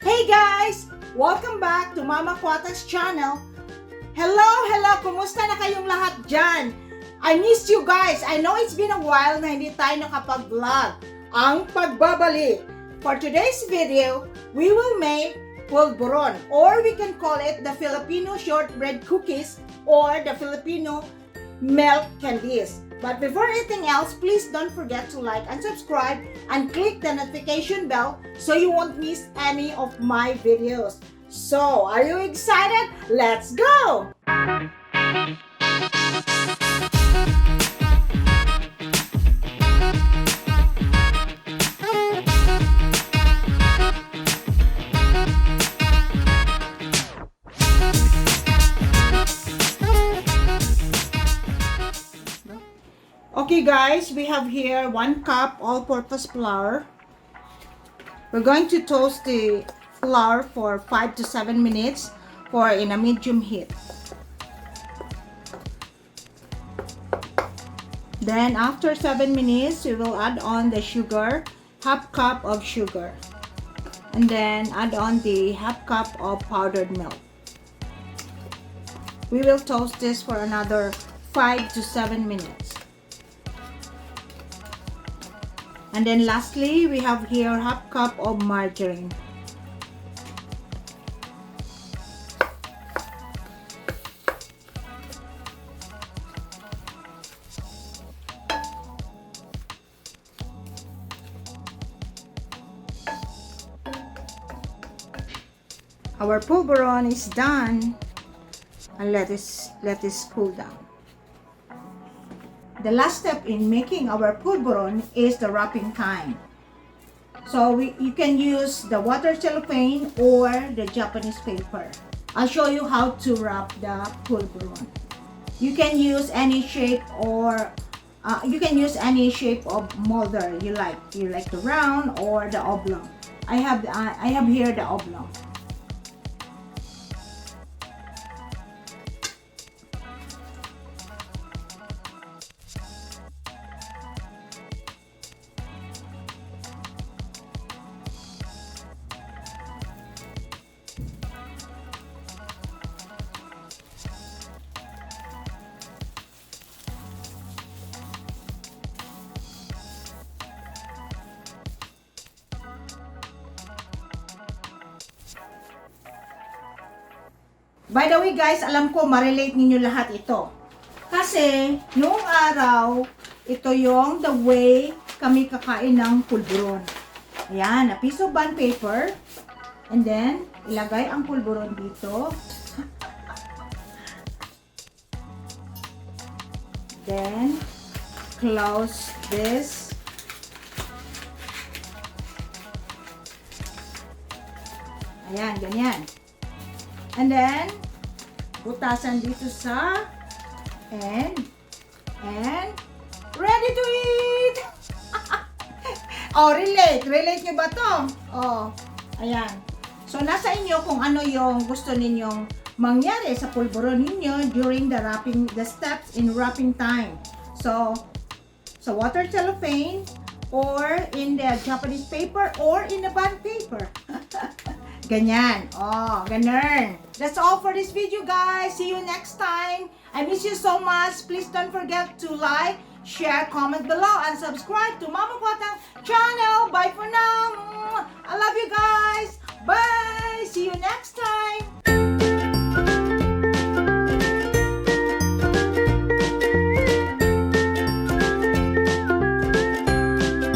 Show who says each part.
Speaker 1: Hey guys! Welcome back to Mama Quata's channel. Hello! Kumusta na kayong lahat dyan? I missed you guys. I know it's been a while na hindi tayo nakapag-vlog. Ang pagbabalik. For today's video, we will make Polvoron, or we can call it the Filipino shortbread cookies or the Filipino milk candies. But before anything else, please don't forget to like and subscribe and click the notification bell so you won't miss any of my videos. So, are you excited? Let's go! Okay guys, we have here 1 cup all-purpose flour. We're going to toast the flour for 5 to 7 minutes in a medium heat. Then after 7 minutes, we will add on the sugar, half cup of sugar. And then add on the half cup of powdered milk. We will toast this for another 5 to 7 minutes. And then lastly, we have here half cup of margarine. Our polvoron is done, and let this cool down. The last step in making our polvoron is the wrapping time. So you can use the water cellophane or the Japanese paper. I'll show you how to wrap the polvoron. You can use any shape or you can use any shape of molder you like. You like the round or the oblong. I have here the oblong. By the way guys, alam ko ma-relate ninyo lahat ito. Kasi, noong araw, ito yung the way kami kakain ng polvoron. Ayan, a piece of bond paper. And then, ilagay ang polvoron dito. Then, close this. Ayan, ganyan. And then, butasan dito sa and ready to eat! Oh, relate nyo ba to? Oh, ayan. So, nasa inyo kung ano yung gusto ninyong mangyari sa polvoron ninyo during the steps in wrapping time. So, sa water cellophane, or in the Japanese paper, or in the bond paper. Ganyan. Oh, ganun. That's all for this video, guys. See you next time. I miss you so much. Please don't forget to like, share, comment below, and subscribe to Mama Quata's channel. Bye for now. I love you guys. Bye.